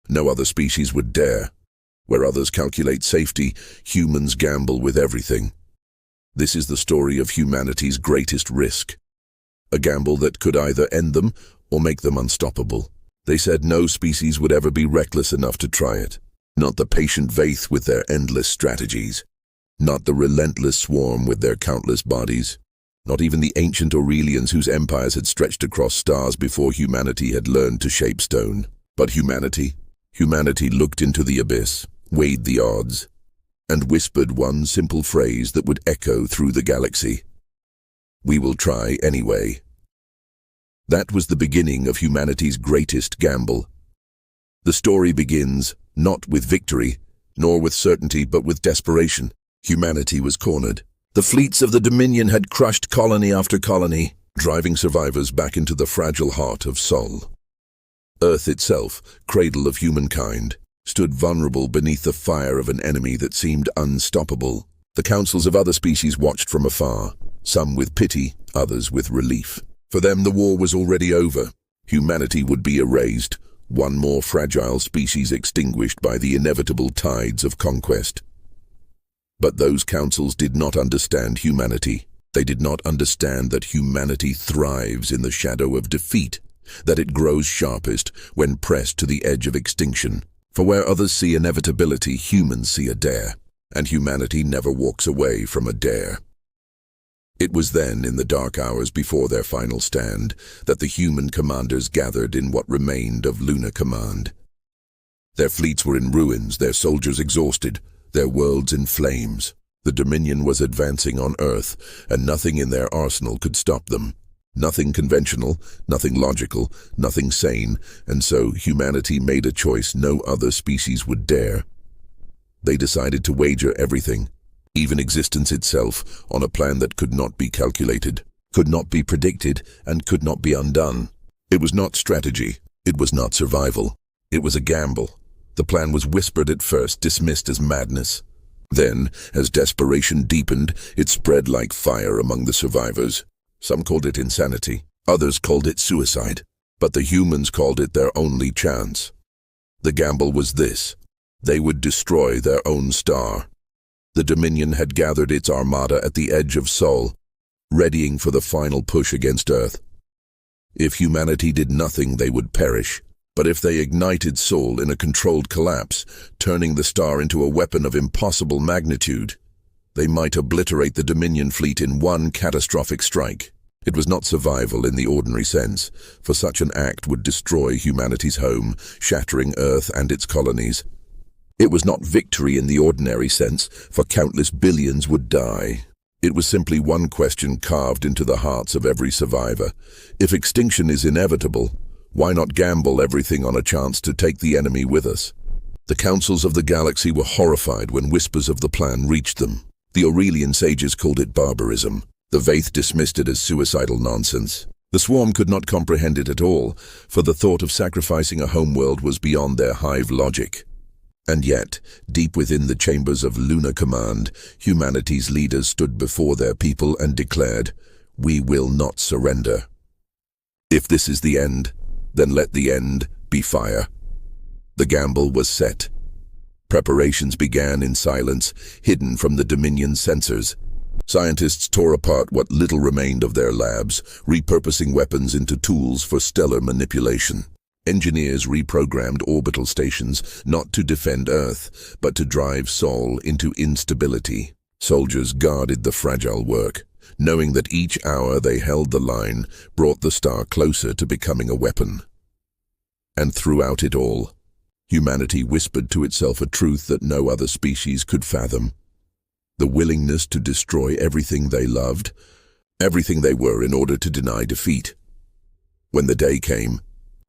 No other species would dare. Where others calculate safety, humans gamble with everything. This is the story of humanity's greatest risk. A gamble that could either end them or make them unstoppable. They said no species would ever be reckless enough to try it. Not the patient Vaith with their endless strategies. Not the relentless swarm with their countless bodies. Not even the ancient Aurelians whose empires had stretched across stars before humanity had learned to shape stone. But humanity looked into the abyss, weighed the odds, and whispered one simple phrase that would echo through the galaxy. We will try anyway. That was the beginning of humanity's greatest gamble. The story begins not with victory, nor with certainty, but with desperation. Humanity was cornered. The fleets of the Dominion had crushed colony after colony, driving survivors back into the fragile heart of Sol. Earth itself, cradle of humankind, stood vulnerable beneath the fire of an enemy that seemed unstoppable. The councils of other species watched from afar, some with pity, others with relief. For them, the war was already over. Humanity would be erased, one more fragile species extinguished by the inevitable tides of conquest. But those councils did not understand humanity. They did not understand that humanity thrives in the shadow of defeat, that it grows sharpest when pressed to the edge of extinction. For where others see inevitability, humans see a dare, and humanity never walks away from a dare. It was then, in the dark hours before their final stand, that the human commanders gathered in what remained of Lunar Command. Their fleets were in ruins, their soldiers exhausted, their worlds in flames. The Dominion was advancing on Earth, and nothing in their arsenal could stop them. Nothing conventional, nothing logical, nothing sane, and so humanity made a choice no other species would dare. They decided to wager everything, even existence itself, on a plan that could not be calculated, could not be predicted, and could not be undone. It was not strategy. It was not survival. It was a gamble. The plan was whispered at first, dismissed as madness. Then, as desperation deepened, it spread like fire among the survivors. Some called it insanity, others called it suicide, but the humans called it their only chance. The gamble was this: they would destroy their own star. The Dominion had gathered its armada at the edge of Sol, readying for the final push against Earth. If humanity did nothing, they would perish. But if they ignited Sol in a controlled collapse, turning the star into a weapon of impossible magnitude, they might obliterate the Dominion fleet in one catastrophic strike. It was not survival in the ordinary sense, for such an act would destroy humanity's home, shattering Earth and its colonies. It was not victory in the ordinary sense, for countless billions would die. It was simply one question carved into the hearts of every survivor. If extinction is inevitable, why not gamble everything on a chance to take the enemy with us? The councils of the galaxy were horrified when whispers of the plan reached them. The Aurelian sages called it barbarism. The Vaith dismissed it as suicidal nonsense. The swarm could not comprehend it at all, for the thought of sacrificing a homeworld was beyond their hive logic. And yet, deep within the chambers of Lunar Command, humanity's leaders stood before their people and declared, "We will not surrender. If this is the end, then let the end be fire." The gamble was set. Preparations began in silence, hidden from the Dominion's sensors. Scientists tore apart what little remained of their labs, repurposing weapons into tools for stellar manipulation. Engineers reprogrammed orbital stations not to defend Earth, but to drive Sol into instability. Soldiers guarded the fragile work, knowing that each hour they held the line brought the star closer to becoming a weapon. And throughout it all, humanity whispered to itself a truth that no other species could fathom: the willingness to destroy everything they loved, everything they were, in order to deny defeat. When the day came,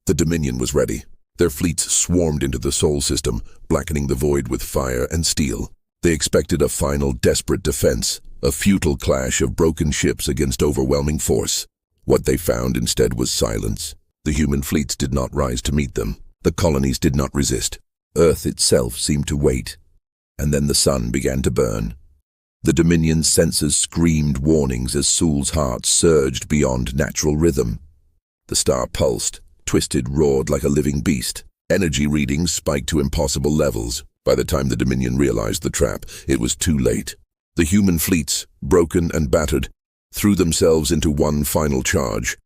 the Dominion was ready. Their fleets swarmed into the Sol system, blackening the void with fire and steel. They expected a final desperate defense, a futile clash of broken ships against overwhelming force. What they found instead was silence. The human fleets did not rise to meet them. The colonies did not resist. Earth itself seemed to wait. And then the sun began to burn. The Dominion's sensors screamed warnings as Sol's heart surged beyond natural rhythm. The star pulsed, twisted, roared like a living beast. Energy readings spiked to impossible levels. By the time the Dominion realized the trap, it was too late. The human fleets, broken and battered, threw themselves into one final charge.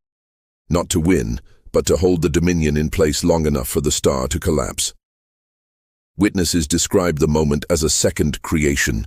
Not to win, but to hold the Dominion in place long enough for the star to collapse. Witnesses described the moment as a second creation.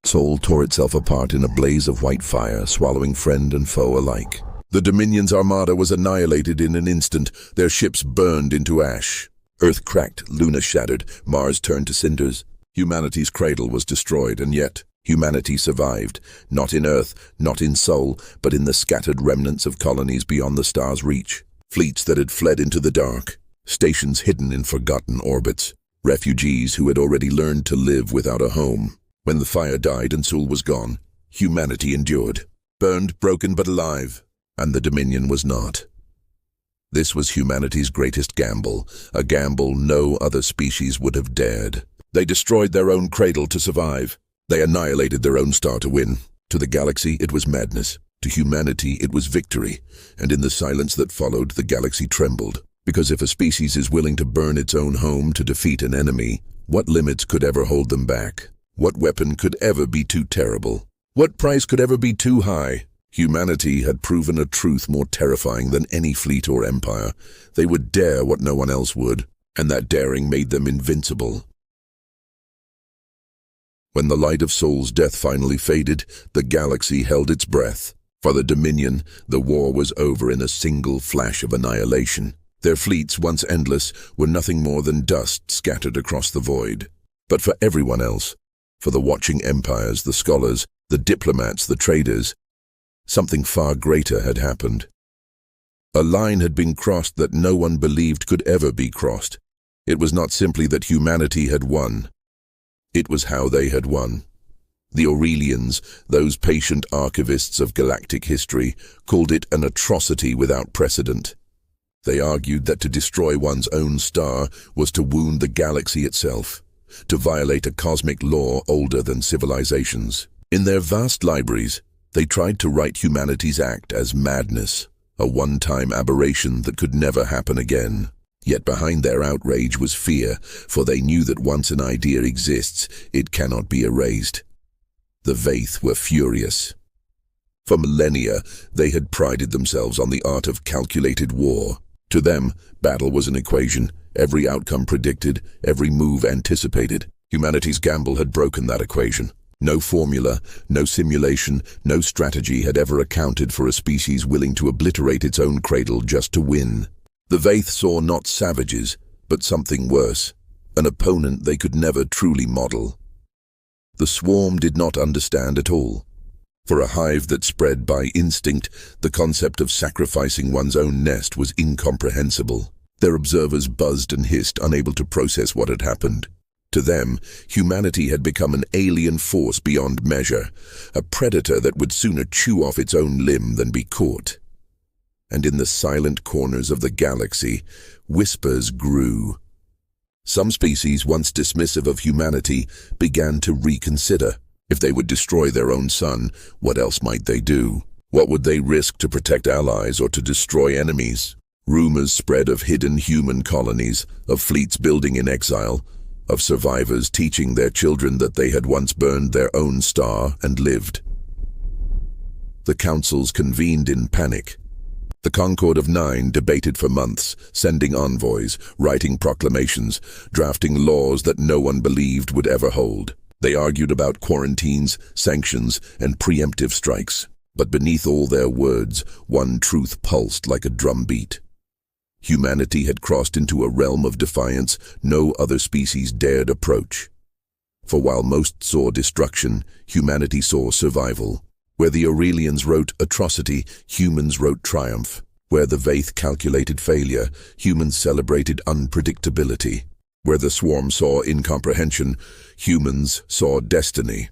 Sol tore itself apart in a blaze of white fire, swallowing friend and foe alike. The Dominion's armada was annihilated in an instant, their ships burned into ash. Earth cracked, Luna shattered, Mars turned to cinders. Humanity's cradle was destroyed, and yet humanity survived, not in Earth, not in Sol, but in the scattered remnants of colonies beyond the star's reach. Fleets that had fled into the dark, stations hidden in forgotten orbits, refugees who had already learned to live without a home. When the fire died and Sol was gone, humanity endured, burned, broken but alive, and the Dominion was not. This was humanity's greatest gamble, a gamble no other species would have dared. They destroyed their own cradle to survive. They annihilated their own star to win. To the galaxy, it was madness. To humanity, it was victory. And in the silence that followed, the galaxy trembled. Because if a species is willing to burn its own home to defeat an enemy, what limits could ever hold them back? What weapon could ever be too terrible? What price could ever be too high? Humanity had proven a truth more terrifying than any fleet or empire. They would dare what no one else would, and that daring made them invincible. When the light of Sol's death finally faded, the galaxy held its breath. For the Dominion, the war was over in a single flash of annihilation. Their fleets, once endless, were nothing more than dust scattered across the void. But for everyone else, for the watching empires, the scholars, the diplomats, the traders, something far greater had happened. A line had been crossed that no one believed could ever be crossed. It was not simply that humanity had won. It was how they had won. The Aurelians, those patient archivists of galactic history, called it an atrocity without precedent. They argued that to destroy one's own star was to wound the galaxy itself, to violate a cosmic law older than civilizations. In their vast libraries, they tried to write humanity's act as madness, a one-time aberration that could never happen again. Yet behind their outrage was fear, for they knew that once an idea exists, it cannot be erased. The Vaith were furious. For millennia, they had prided themselves on the art of calculated war. To them, battle was an equation, every outcome predicted, every move anticipated. Humanity's gamble had broken that equation. No formula, no simulation, no strategy had ever accounted for a species willing to obliterate its own cradle just to win. The Vaith saw not savages, but something worse, an opponent they could never truly model. The swarm did not understand at all. For a hive that spread by instinct, the concept of sacrificing one's own nest was incomprehensible. Their observers buzzed and hissed, unable to process what had happened. To them, humanity had become an alien force beyond measure, a predator that would sooner chew off its own limb than be caught. And in the silent corners of the galaxy, whispers grew. Some species, once dismissive of humanity, began to reconsider. If they would destroy their own sun, what else might they do? What would they risk to protect allies or to destroy enemies? Rumors spread of hidden human colonies, of fleets building in exile, of survivors teaching their children that they had once burned their own star and lived. The councils convened in panic. The Concord of Nine debated for months, sending envoys, writing proclamations, drafting laws that no one believed would ever hold. They argued about quarantines, sanctions, and preemptive strikes. But beneath all their words, one truth pulsed like a drumbeat. Humanity had crossed into a realm of defiance no other species dared approach. For while most saw destruction, humanity saw survival. Where the Aurelians wrote atrocity, humans wrote triumph. Where the Vaith calculated failure, humans celebrated unpredictability. Where the swarm saw incomprehension, humans saw destiny.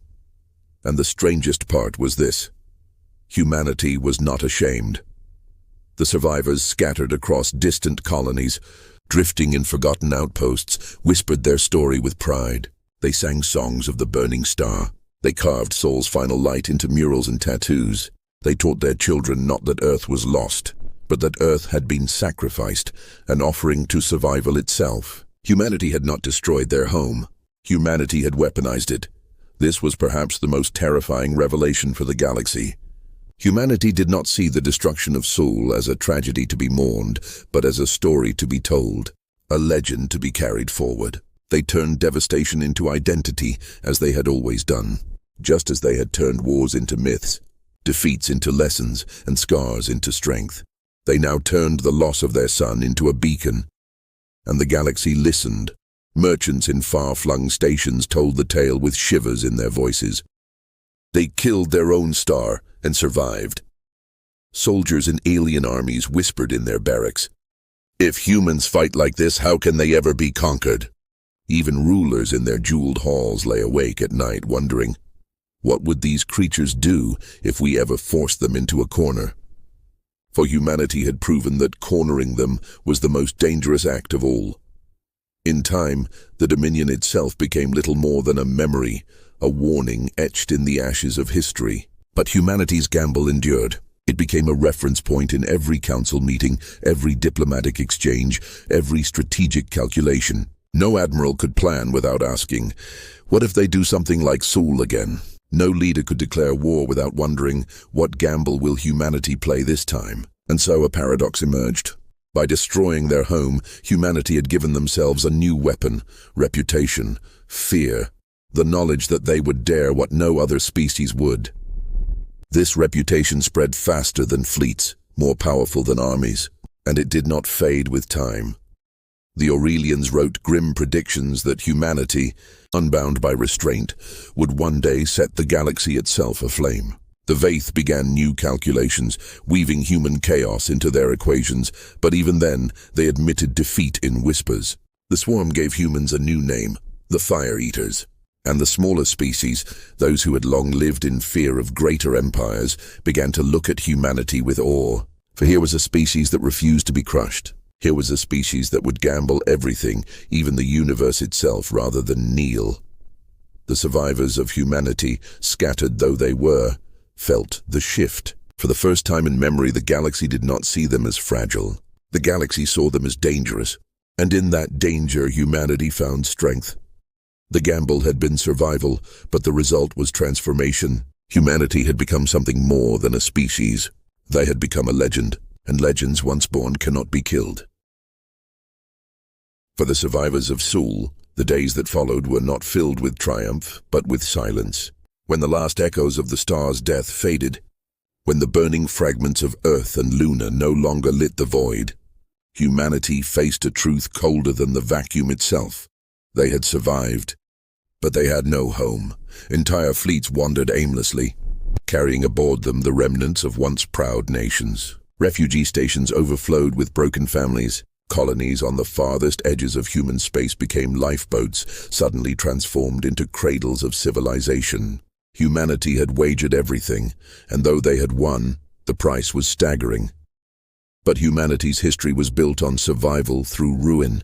And the strangest part was this: humanity was not ashamed. The survivors scattered across distant colonies, drifting in forgotten outposts, whispered their story with pride. They sang songs of the burning star. They carved Sol's final light into murals and tattoos. They taught their children not that Earth was lost, but that Earth had been sacrificed, an offering to survival itself. Humanity had not destroyed their home. Humanity had weaponized it. This was perhaps the most terrifying revelation for the galaxy. Humanity did not see the destruction of Sol as a tragedy to be mourned, but as a story to be told, a legend to be carried forward. They turned devastation into identity, as they had always done, just as they had turned wars into myths, defeats into lessons, and scars into strength. They now turned the loss of their son into a beacon, and the galaxy listened. Merchants in far-flung stations told the tale with shivers in their voices. They killed their own star and survived. Soldiers in alien armies whispered in their barracks, "If humans fight like this, how can they ever be conquered?" Even rulers in their jeweled halls lay awake at night wondering, what would these creatures do if we ever forced them into a corner? For humanity had proven that cornering them was the most dangerous act of all. In time, the Dominion itself became little more than a memory, a warning etched in the ashes of history. But humanity's gamble endured. It became a reference point in every council meeting, every diplomatic exchange, every strategic calculation. No admiral could plan without asking, what if they do something like Sol again? No leader could declare war without wondering, what gamble will humanity play this time? And so a paradox emerged. By destroying their home, humanity had given themselves a new weapon, reputation, fear, the knowledge that they would dare what no other species would. This reputation spread faster than fleets, more powerful than armies, and it did not fade with time. The Aurelians wrote grim predictions that humanity, unbound by restraint, would one day set the galaxy itself aflame. The Vaith began new calculations, weaving human chaos into their equations, but even then, they admitted defeat in whispers. The swarm gave humans a new name, the Fire Eaters. And the smaller species, those who had long lived in fear of greater empires, began to look at humanity with awe. For here was a species that refused to be crushed. Here was a species that would gamble everything, even the universe itself, rather than kneel. The survivors of humanity, scattered though they were, felt the shift. For the first time in memory, the galaxy did not see them as fragile. The galaxy saw them as dangerous, and in that danger humanity found strength. The gamble had been survival, but the result was transformation. Humanity had become something more than a species. They had become a legend, and legends once born cannot be killed. For the survivors of Sol, the days that followed were not filled with triumph, but with silence. When the last echoes of the star's death faded, when the burning fragments of Earth and Luna no longer lit the void, humanity faced a truth colder than the vacuum itself. They had survived, but they had no home. Entire fleets wandered aimlessly, carrying aboard them the remnants of once proud nations. Refugee stations overflowed with broken families. Colonies on the farthest edges of human space became lifeboats, suddenly transformed into cradles of civilization. Humanity had wagered everything, and though they had won, the price was staggering. But humanity's history was built on survival through ruin.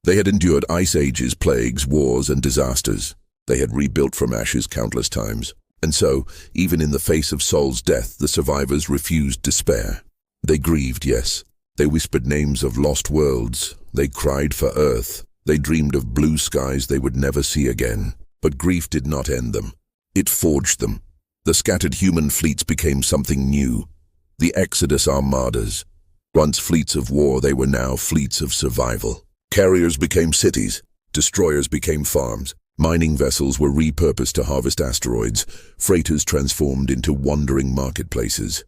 They had endured ice ages, plagues, wars, and disasters. They had rebuilt from ashes countless times. And so, even in the face of Sol's death, the survivors refused despair. They grieved, yes. They whispered names of lost worlds. They cried for Earth. They dreamed of blue skies they would never see again. But grief did not end them. It forged them. The scattered human fleets became something new. The Exodus Armadas. Once fleets of war, they were now fleets of survival. Carriers became cities. Destroyers became farms. Mining vessels were repurposed to harvest asteroids. Freighters transformed into wandering marketplaces.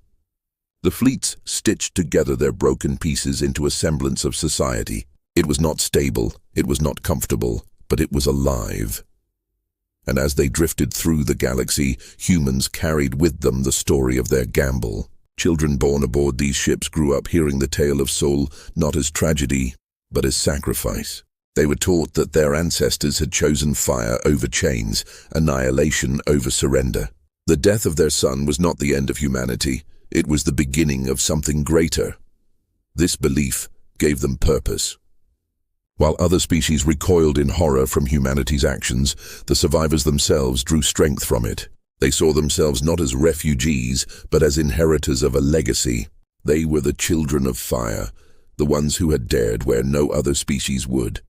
The fleets stitched together their broken pieces into a semblance of society. It was not stable, it was not comfortable, but it was alive. And as they drifted through the galaxy, humans carried with them the story of their gamble. Children born aboard these ships grew up hearing the tale of Sol not as tragedy, but as sacrifice. They were taught that their ancestors had chosen fire over chains, annihilation over surrender. The death of their son was not the end of humanity. It was the beginning of something greater. This belief gave them purpose. While other species recoiled in horror from humanity's actions, the survivors themselves drew strength from it. They saw themselves not as refugees, but as inheritors of a legacy. They were the children of fire, the ones who had dared where no other species would.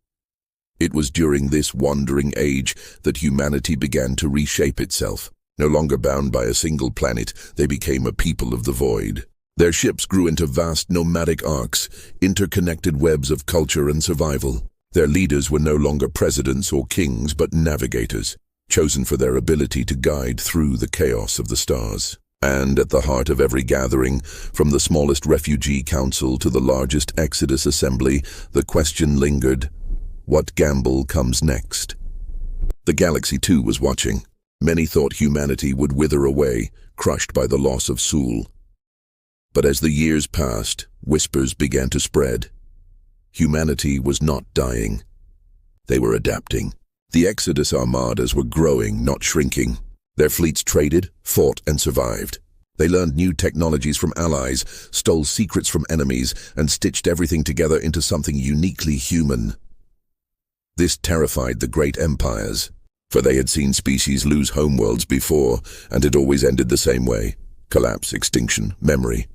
It was during this wandering age that humanity began to reshape itself. No longer bound by a single planet, they became a people of the void. Their ships grew into vast nomadic arcs, interconnected webs of culture and survival. Their leaders were no longer presidents or kings, but navigators, chosen for their ability to guide through the chaos of the stars. And at the heart of every gathering, from the smallest refugee council to the largest Exodus assembly, the question lingered, what gamble comes next? The galaxy too was watching. Many thought humanity would wither away, crushed by the loss of Sul. But as the years passed, whispers began to spread. Humanity was not dying. They were adapting. The Exodus armadas were growing, not shrinking. Their fleets traded, fought, and survived. They learned new technologies from allies, stole secrets from enemies, and stitched everything together into something uniquely human. This terrified the great empires, for they had seen species lose homeworlds before, and it always ended the same way: collapse, extinction, memory.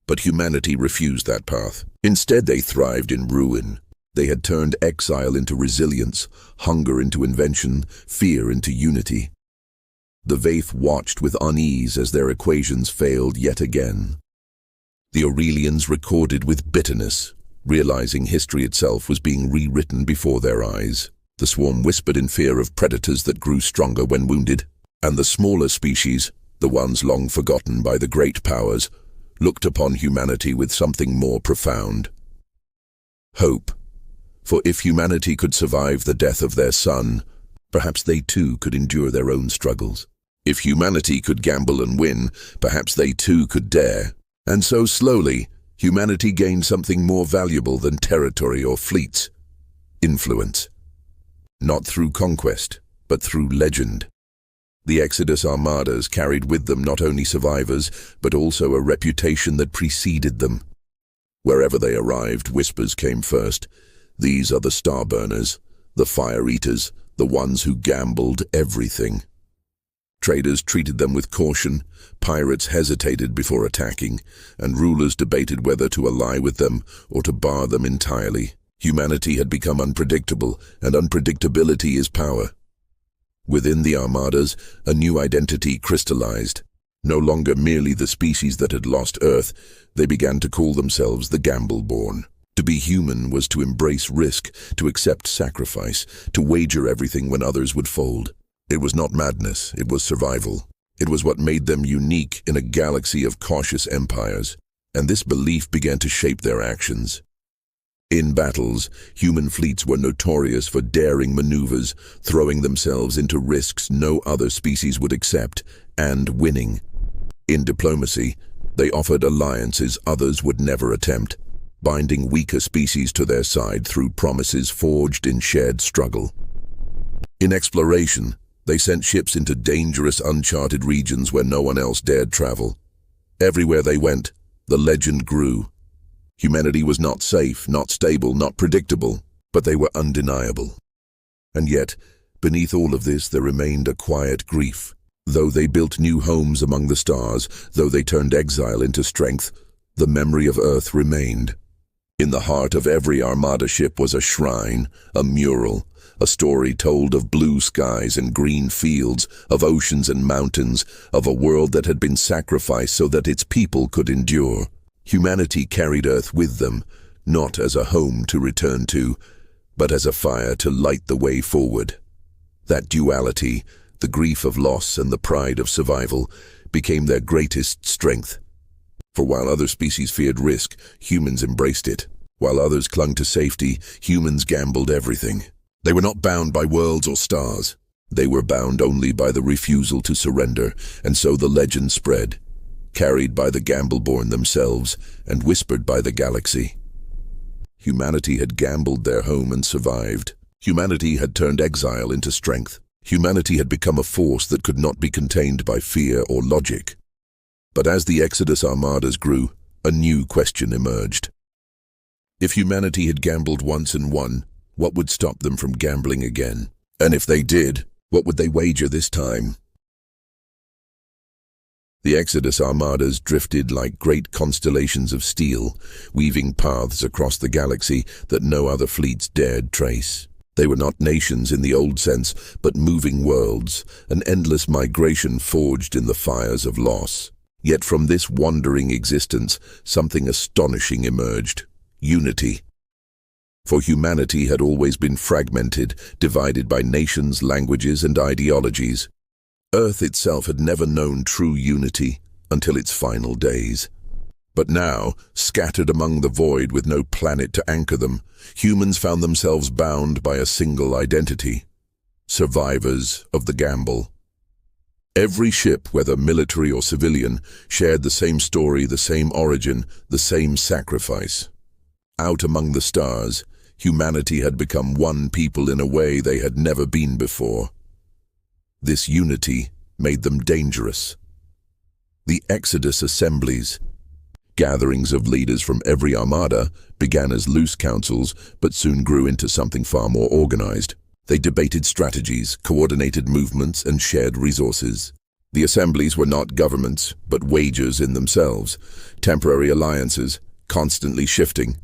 But humanity refused that path. Instead, they thrived in ruin. They had turned exile into resilience, hunger into invention, fear into unity. The Vaith watched with unease as their equations failed yet again. The Aurelians recorded with bitterness, realizing history itself was being rewritten before their eyes. The swarm whispered in fear of predators that grew stronger when wounded, and the smaller species, the ones long forgotten by the great powers, looked upon humanity with something more profound: hope. For if humanity could survive the death of their son, perhaps they too could endure their own struggles. If humanity could gamble and win, perhaps they too could dare. And so slowly, humanity gained something more valuable than territory or fleets: influence. Not through conquest, but through legend. The Exodus armadas carried with them not only survivors, but also a reputation that preceded them. Wherever they arrived, whispers came first. These are the Starburners, the Fire Eaters, the ones who gambled everything. Traders treated them with caution, pirates hesitated before attacking, and rulers debated whether to ally with them or to bar them entirely. Humanity had become unpredictable, and unpredictability is power. Within the armadas, a new identity crystallized. No longer merely the species that had lost Earth, they began to call themselves the Gambleborn. To be human was to embrace risk, to accept sacrifice, to wager everything when others would fold. It was not madness, it was survival. It was what made them unique in a galaxy of cautious empires, and this belief began to shape their actions. In battles, human fleets were notorious for daring maneuvers, throwing themselves into risks no other species would accept, and winning. In diplomacy, they offered alliances others would never attempt, binding weaker species to their side through promises forged in shared struggle. In exploration, they sent ships into dangerous, uncharted regions where no one else dared travel. Everywhere they went, the legend grew. Humanity was not safe, not stable, not predictable, but they were undeniable. And yet, beneath all of this, there remained a quiet grief. Though they built new homes among the stars, though they turned exile into strength, the memory of Earth remained. In the heart of every armada ship was a shrine, a mural, a story told of blue skies and green fields, of oceans and mountains, of a world that had been sacrificed so that its people could endure. Humanity carried Earth with them, not as a home to return to, but as a fire to light the way forward. That duality, the grief of loss and the pride of survival, became their greatest strength. For while other species feared risk, humans embraced it. While others clung to safety, humans gambled everything. They were not bound by worlds or stars. They were bound only by the refusal to surrender, and so the legend spread, carried by the Gambleborn themselves and whispered by the galaxy. Humanity had gambled their home and survived. Humanity had turned exile into strength. Humanity had become a force that could not be contained by fear or logic. But as the Exodus armadas grew, a new question emerged. If humanity had gambled once and won, what would stop them from gambling again? And if they did, what would they wager this time? The Exodus armadas drifted like great constellations of steel, weaving paths across the galaxy that no other fleets dared trace. They were not nations in the old sense, but moving worlds, an endless migration forged in the fires of loss. Yet from this wandering existence, something astonishing emerged: unity. For humanity had always been fragmented, divided by nations, languages, and ideologies. Earth itself had never known true unity until its final days. But now, scattered among the void with no planet to anchor them, humans found themselves bound by a single identity: survivors of the gamble. Every ship, whether military or civilian, shared the same story, the same origin, the same sacrifice. Out among the stars, humanity had become one people in a way they had never been before. This unity made them dangerous. The Exodus assemblies, gatherings of leaders from every armada, began as loose councils but soon grew into something far more organized. They debated strategies, coordinated movements, and shared resources. The assemblies were not governments, but wagers in themselves, temporary alliances, constantly shifting,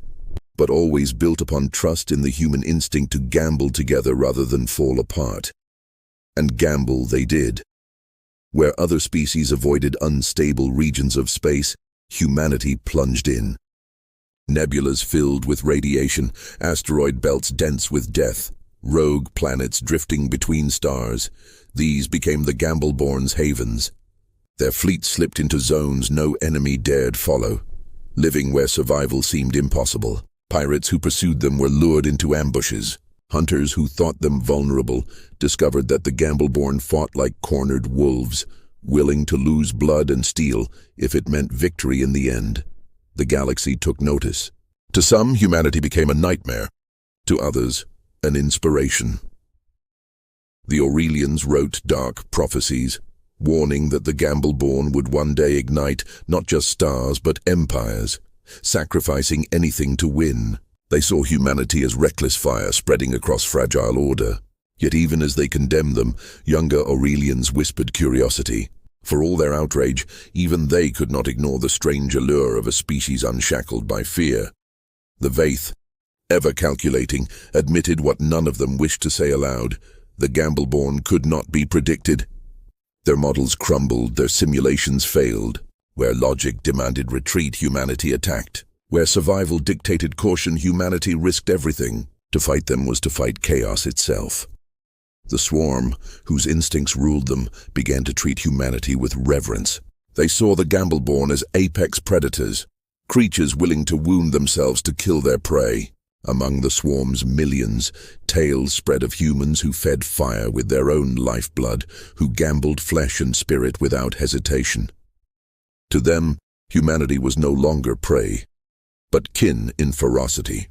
but always built upon trust in the human instinct to gamble together rather than fall apart. And gamble they did. Where other species avoided unstable regions of space, humanity plunged in. Nebulas filled with radiation, asteroid belts dense with death, rogue planets drifting between stars, these became the Gambleborn's havens. Their fleet slipped into zones no enemy dared follow, living where survival seemed impossible. Pirates who pursued them were lured into ambushes. Hunters who thought them vulnerable discovered that the Gambleborn fought like cornered wolves, willing to lose blood and steel if it meant victory in the end. The galaxy took notice. To some, humanity became a nightmare. To others, an inspiration. The Aurelians wrote dark prophecies, warning that the Gambleborn would one day ignite not just stars but empires, sacrificing anything to win. They saw humanity as reckless fire spreading across fragile order. Yet even as they condemned them, younger Aurelians whispered curiosity. For all their outrage, even they could not ignore the strange allure of a species unshackled by fear. The Vaith, ever calculating, admitted what none of them wished to say aloud: the Gambleborn could not be predicted. Their models crumbled, their simulations failed. Where logic demanded retreat, humanity attacked. Where survival dictated caution, humanity risked everything. To fight them was to fight chaos itself. The swarm, whose instincts ruled them, began to treat humanity with reverence. They saw the Gambleborn as apex predators, creatures willing to wound themselves to kill their prey. Among the swarm's millions, tales spread of humans who fed fire with their own lifeblood, who gambled flesh and spirit without hesitation. To them, humanity was no longer prey, but kin in ferocity.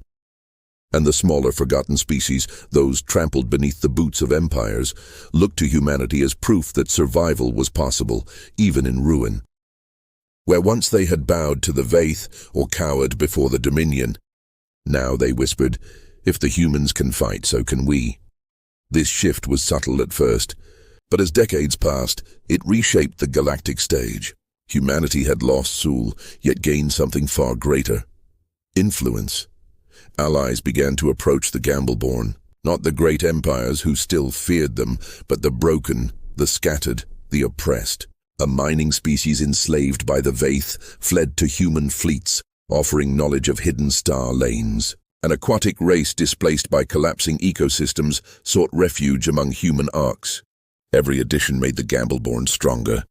And the smaller forgotten species, those trampled beneath the boots of empires, looked to humanity as proof that survival was possible, even in ruin. Where once they had bowed to the Vaith or cowered before the Dominion, now they whispered, if the humans can fight, so can we. This shift was subtle at first, but as decades passed, it reshaped the galactic stage. Humanity had lost Sul, yet gained something far greater: influence. Allies began to approach the Gambleborn, not the great empires who still feared them, but the broken, the scattered, the oppressed. A mining species enslaved by the Vaith fled to human fleets, offering knowledge of hidden star lanes. An aquatic race displaced by collapsing ecosystems sought refuge among human arcs. Every addition made the Gambleborn stronger.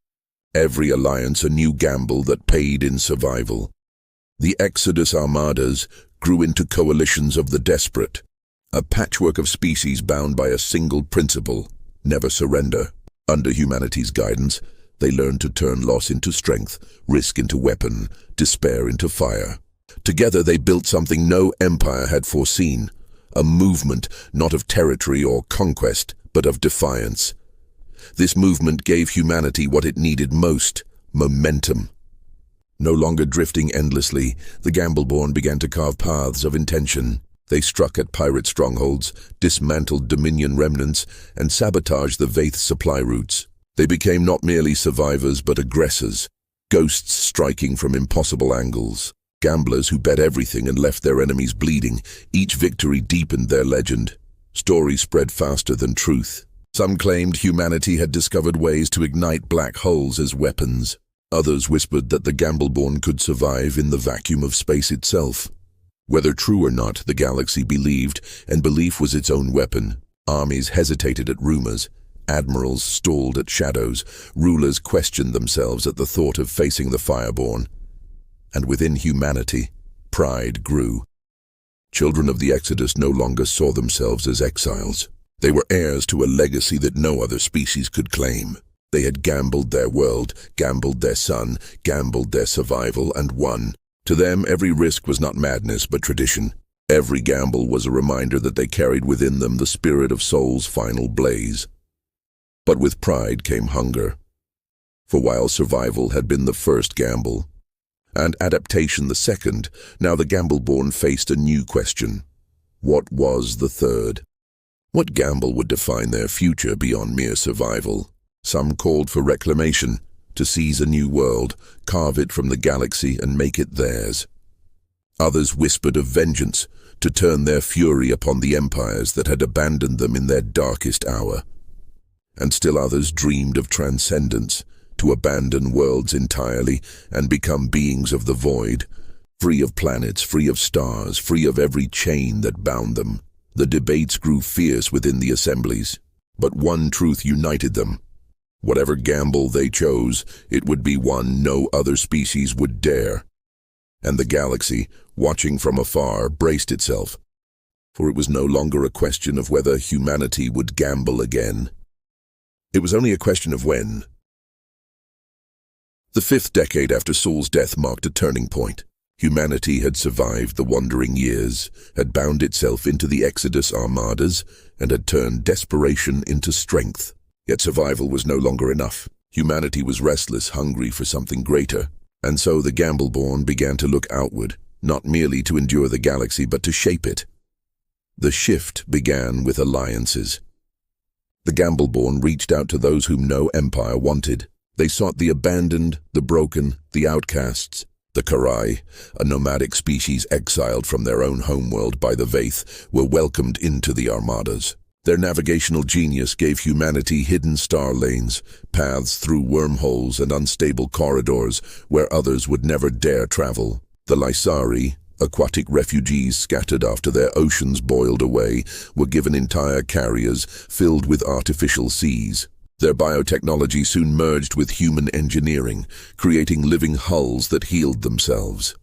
Every alliance a new gamble that paid in survival. The Exodus armadas grew into coalitions of the desperate, a patchwork of species bound by a single principle: never surrender. Under humanity's guidance, they learned to turn loss into strength, risk into weapon, despair into fire. Together they built something no empire had foreseen, a movement not of territory or conquest, but of defiance. This movement gave humanity what it needed most: momentum. No longer drifting endlessly, the Gambleborn began to carve paths of intention. They struck at pirate strongholds, dismantled Dominion remnants, and sabotaged the Vaith supply routes. They became not merely survivors but aggressors, ghosts striking from impossible angles, gamblers who bet everything and left their enemies bleeding. Each victory deepened their legend. Stories spread faster than truth. Some claimed humanity had discovered ways to ignite black holes as weapons. Others whispered that the Gambleborn could survive in the vacuum of space itself. Whether true or not, the galaxy believed, and belief was its own weapon. Armies hesitated at rumors. Admirals stalled at shadows. Rulers questioned themselves at the thought of facing the Fireborn. And within humanity, pride grew. Children of the Exodus no longer saw themselves as exiles. They were heirs to a legacy that no other species could claim. They had gambled their world, gambled their sun, gambled their survival, and won. To them, every risk was not madness but tradition. Every gamble was a reminder that they carried within them the spirit of soul's final blaze. But with pride came hunger. For while survival had been the first gamble, and adaptation the second, now the Gambleborn faced a new question. What was the third? What gamble would define their future beyond mere survival? Some called for reclamation, to seize a new world, carve it from the galaxy and make it theirs. Others whispered of vengeance, to turn their fury upon the empires that had abandoned them in their darkest hour. And still others dreamed of transcendence, to abandon worlds entirely and become beings of the void, free of planets, free of stars, free of every chain that bound them. The debates grew fierce within the assemblies, but one truth united them. Whatever gamble they chose, it would be one no other species would dare. And the galaxy, watching from afar, braced itself, for it was no longer a question of whether humanity would gamble again. It was only a question of when. The 5th decade after Saul's death marked a turning point. Humanity had survived the wandering years, had bound itself into the Exodus armadas, and had turned desperation into strength. Yet survival was no longer enough. Humanity was restless, hungry for something greater. And so the Gambleborn began to look outward, not merely to endure the galaxy, but to shape it. The shift began with alliances. The Gambleborn reached out to those whom no empire wanted. They sought the abandoned, the broken, the outcasts. The Karai, a nomadic species exiled from their own homeworld by the Vaith, were welcomed into the armadas. Their navigational genius gave humanity hidden star lanes, paths through wormholes and unstable corridors where others would never dare travel. The Lysari, aquatic refugees scattered after their oceans boiled away, were given entire carriers filled with artificial seas. Their biotechnology soon merged with human engineering, creating living hulls that healed themselves.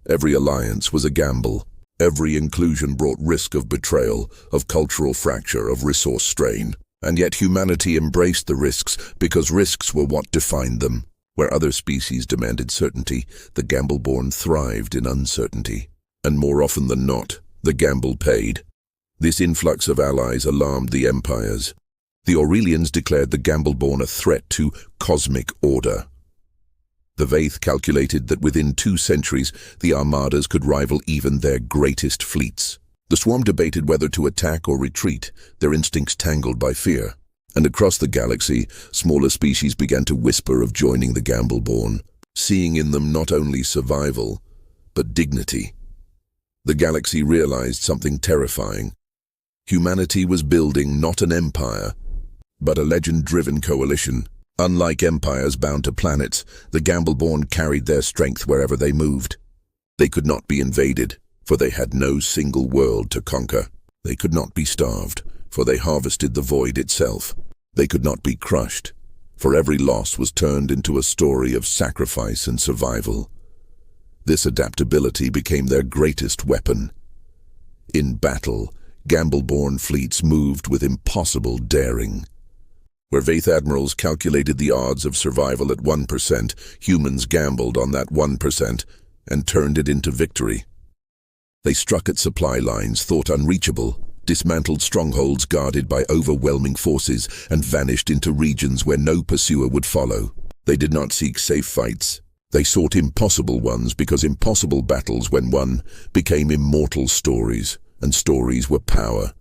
Every alliance was a gamble. Every inclusion brought risk of betrayal, of cultural fracture, of resource strain. And yet humanity embraced the risks because risks were what defined them. Where other species demanded certainty, the Gambleborn thrived in uncertainty. And more often than not, the gamble paid. This influx of allies alarmed the empires. The Aurelians declared the Gambleborn a threat to cosmic order. The Vaith calculated that within 2 centuries, the armadas could rival even their greatest fleets. The swarm debated whether to attack or retreat, their instincts tangled by fear. And across the galaxy, smaller species began to whisper of joining the Gambleborn, seeing in them not only survival, but dignity. The galaxy realized something terrifying. Humanity was building not an empire, but a legend-driven coalition. Unlike empires bound to planets, the Gambleborn carried their strength wherever they moved. They could not be invaded, for they had no single world to conquer. They could not be starved, for they harvested the void itself. They could not be crushed, for every loss was turned into a story of sacrifice and survival. This adaptability became their greatest weapon. In battle, Gambleborn fleets moved with impossible daring. Where Vaith admirals calculated the odds of survival at 1%, humans gambled on that 1% and turned it into victory. They struck at supply lines thought unreachable, dismantled strongholds guarded by overwhelming forces, and vanished into regions where no pursuer would follow. They did not seek safe fights. They sought impossible ones because impossible battles, when won, became immortal stories, and stories were power.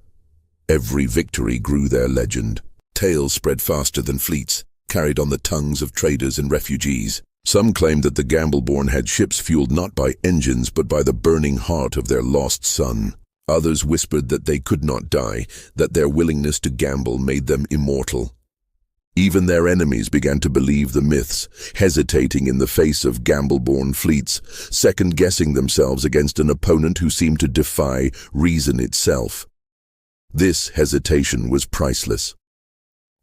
Every victory grew their legend. Tales spread faster than fleets. carried on the tongues of traders and refugees. Some claimed that the Gambleborn had ships fueled not by engines but by the burning heart of their lost son. Others whispered that they could not die, that their willingness to gamble made them immortal. Even their enemies began to believe the myths, hesitating in the face of Gambleborn fleets, second-guessing themselves against an opponent who seemed to defy reason itself. This hesitation was priceless.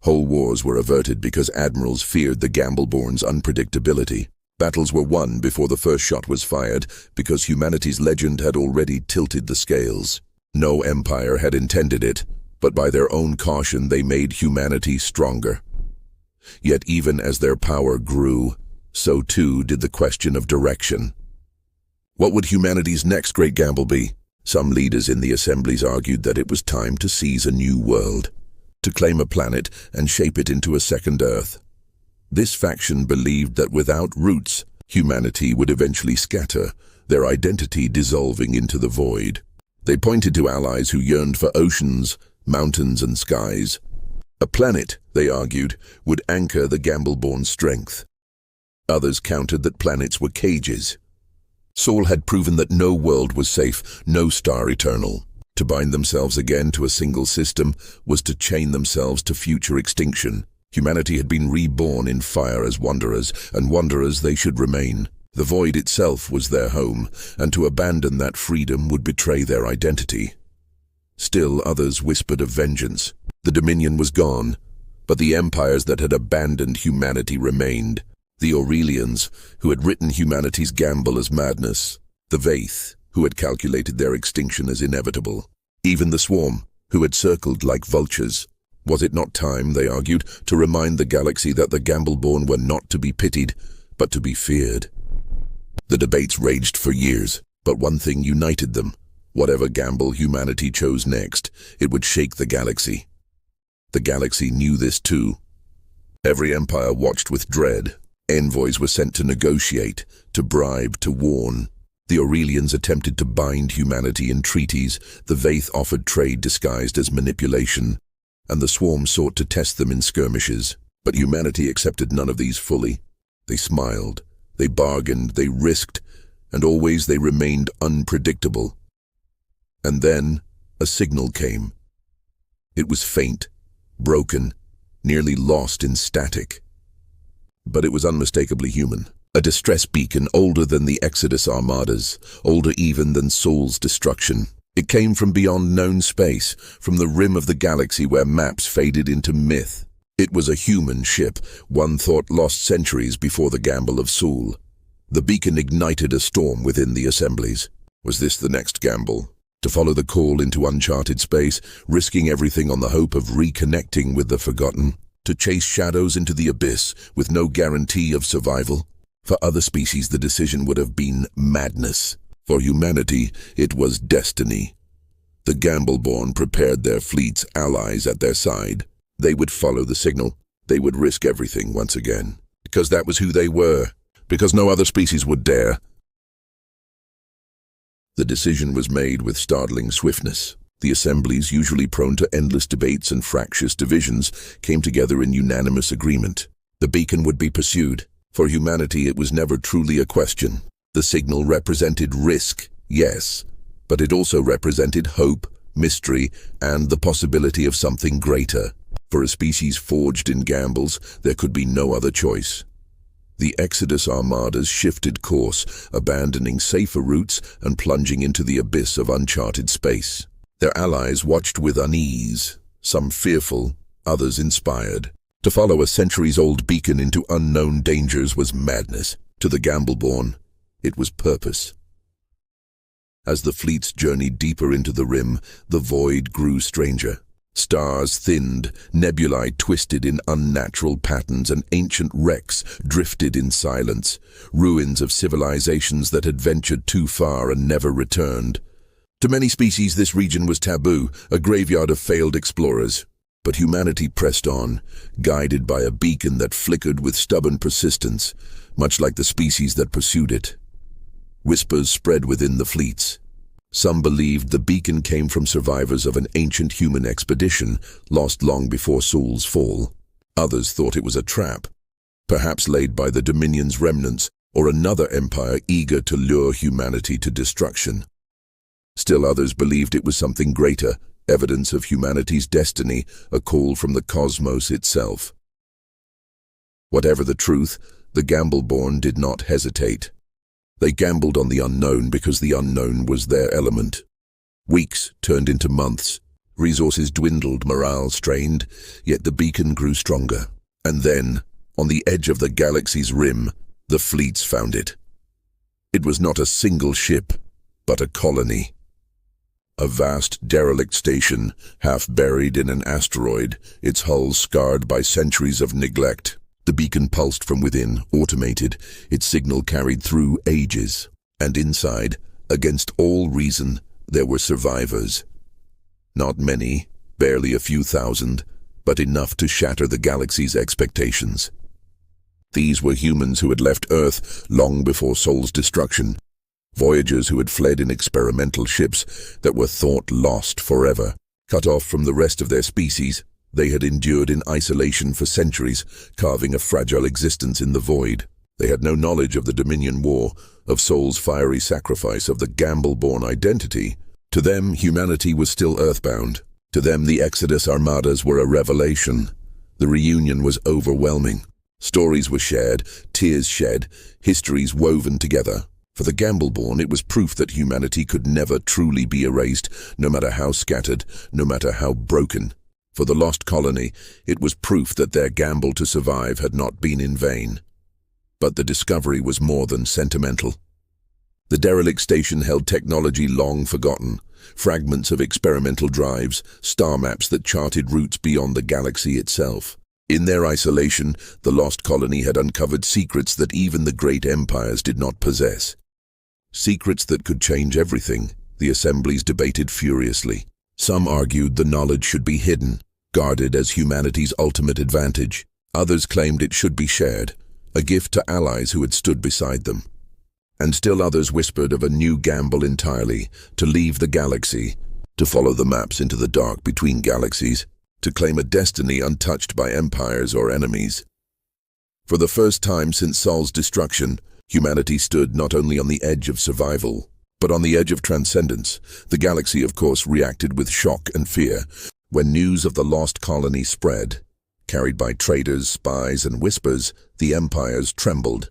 Whole wars were averted because admirals feared the Gambleborn's unpredictability. Battles were won before the first shot was fired because humanity's legend had already tilted the scales. No empire had intended it, but by their own caution they made humanity stronger. Yet even as their power grew, so too did the question of direction. What would humanity's next great gamble be? Some leaders in the assemblies argued that it was time to seize a new world, to claim a planet and shape it into a second Earth. This faction believed that without roots, humanity would eventually scatter, their identity dissolving into the void. They pointed to allies who yearned for oceans, mountains, and skies. A planet, they argued, would anchor the Gambleborn strength. Others countered that planets were cages. Saul had proven that no world was safe, no star eternal. To bind themselves again to a single system was to chain themselves to future extinction. Humanity had been reborn in fire as wanderers, and wanderers they should remain. The void itself was their home, and to abandon that freedom would betray their identity. Still others whispered of vengeance. The dominion was gone, but the empires that had abandoned humanity remained. The Aurelians, who had written humanity's gamble as madness. The Vaith, who had calculated their extinction as inevitable. Even the Swarm, who had circled like vultures. Was it not time, they argued, to remind the galaxy that the Gambleborn were not to be pitied, but to be feared? The debates raged for years, but one thing united them. Whatever gamble humanity chose next, it would shake the galaxy. The galaxy knew this too. Every empire watched with dread. Envoys were sent to negotiate, to bribe, to warn. The Aurelians attempted to bind humanity in treaties, the Vaith offered trade disguised as manipulation, and the Swarm sought to test them in skirmishes. But humanity accepted none of these fully. They smiled, they bargained, they risked, and always they remained unpredictable. And then a signal came. It was faint, broken, nearly lost in static. But it was unmistakably human. A distress beacon older than the Exodus armadas, older even than Saul's destruction. It came from beyond known space, from the rim of the galaxy where maps faded into myth. It was a human ship, one thought lost centuries before the gamble of Saul. The beacon ignited a storm within the assemblies. Was this the next gamble? To follow the call into uncharted space, risking everything on the hope of reconnecting with the forgotten? To chase shadows into the abyss with no guarantee of survival? For other species, the decision would have been madness. For humanity, it was destiny. The Gambleborn prepared their fleets, allies at their side. They would follow the signal. They would risk everything once again. Because that was who they were. Because no other species would dare. The decision was made with startling swiftness. The assemblies, usually prone to endless debates and fractious divisions, came together in unanimous agreement. The beacon would be pursued. For humanity, it was never truly a question. The signal represented risk, yes, but it also represented hope, mystery, and the possibility of something greater. For a species forged in gambles, there could be no other choice. The Exodus armadas shifted course, abandoning safer routes and plunging into the abyss of uncharted space. Their allies watched with unease, some fearful, others inspired. To follow a centuries-old beacon into unknown dangers was madness. To the Gambleborn, it was purpose. As the fleets journeyed deeper into the rim, the void grew stranger. Stars thinned, nebulae twisted in unnatural patterns, and ancient wrecks drifted in silence, ruins of civilizations that had ventured too far and never returned. To many species, this region was taboo, a graveyard of failed explorers. But humanity pressed on, guided by a beacon that flickered with stubborn persistence, much like the species that pursued it. Whispers spread within the fleets. Some believed the beacon came from survivors of an ancient human expedition, lost long before Saul's fall. Others thought it was a trap, perhaps laid by the Dominion's remnants or another empire eager to lure humanity to destruction. Still others believed it was something greater, evidence of humanity's destiny, a call from the cosmos itself. Whatever the truth, the Gambleborn did not hesitate. They gambled on the unknown because the unknown was their element. Weeks turned into months. Resources dwindled, morale strained, yet the beacon grew stronger. And then, on the edge of the galaxy's rim, the fleets found it. It was not a single ship, but a colony. A vast derelict station, half buried in an asteroid, its hull scarred by centuries of neglect. The beacon pulsed from within, automated, its signal carried through ages. And inside, against all reason, there were survivors. Not many, barely a few thousand, but enough to shatter the galaxy's expectations. These were humans who had left Earth long before Sol's destruction, voyagers who had fled in experimental ships that were thought lost forever. Cut off from the rest of their species, they had endured in isolation for centuries, carving a fragile existence in the void. They had no knowledge of the Dominion War, of Sol's fiery sacrifice, of the Gambleborn identity. To them, humanity was still earthbound. To them, the Exodus armadas were a revelation. The reunion was overwhelming. Stories were shared, tears shed, histories woven together. For the Gambleborn, it was proof that humanity could never truly be erased, no matter how scattered, no matter how broken. For the lost colony, it was proof that their gamble to survive had not been in vain. But the discovery was more than sentimental. The derelict station held technology long forgotten, fragments of experimental drives, star maps that charted routes beyond the galaxy itself. In their isolation, the lost colony had uncovered secrets that even the great empires did not possess. Secrets that could change everything. The assemblies debated furiously. Some argued the knowledge should be hidden, guarded as humanity's ultimate advantage. Others claimed it should be shared, a gift to allies who had stood beside them. And still others whispered of a new gamble entirely, to leave the galaxy, to follow the maps into the dark between galaxies, to claim a destiny untouched by empires or enemies. For the first time since Sol's destruction, humanity stood not only on the edge of survival, but on the edge of transcendence. The galaxy, of course, reacted with shock and fear. When news of the lost colony spread, carried by traders, spies, and whispers, the empires trembled.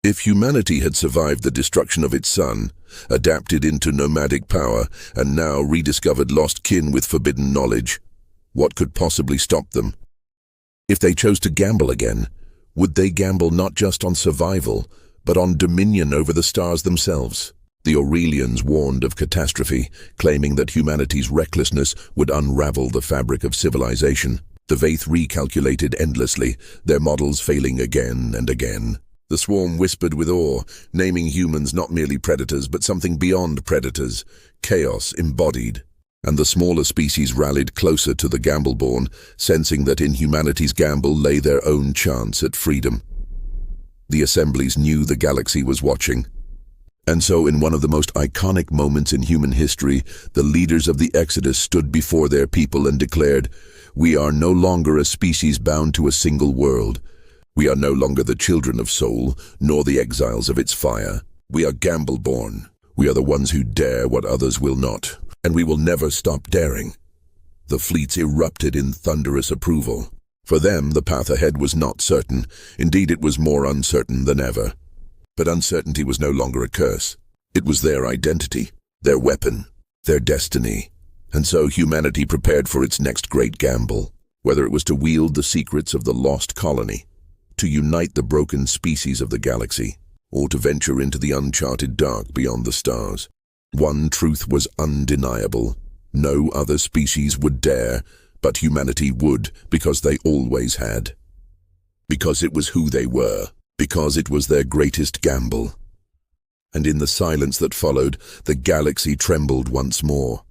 If humanity had survived the destruction of its sun, adapted into nomadic power, and now rediscovered lost kin with forbidden knowledge, what could possibly stop them? If they chose to gamble again, would they gamble not just on survival, but on dominion over the stars themselves? The Aurelians warned of catastrophe, claiming that humanity's recklessness would unravel the fabric of civilization. The Vaith recalculated endlessly, their models failing again and again. The swarm whispered with awe, naming humans not merely predators but something beyond predators, chaos embodied. And the smaller species rallied closer to the Gambleborn, sensing that in humanity's gamble lay their own chance at freedom. The assemblies knew the galaxy was watching. And so in one of the most iconic moments in human history, the leaders of the Exodus stood before their people and declared, "We are no longer a species bound to a single world. We are no longer the children of Sol, nor the exiles of its fire. We are Gambleborn. We are the ones who dare what others will not, and we will never stop daring." The fleets erupted in thunderous approval. For them, the path ahead was not certain. Indeed, it was more uncertain than ever. But uncertainty was no longer a curse. It was their identity, their weapon, their destiny. And so humanity prepared for its next great gamble, whether it was to wield the secrets of the lost colony, to unite the broken species of the galaxy, or to venture into the uncharted dark beyond the stars. One truth was undeniable. No other species would dare, but humanity would, because they always had. Because it was who they were, because it was their greatest gamble. And in the silence that followed, the galaxy trembled once more.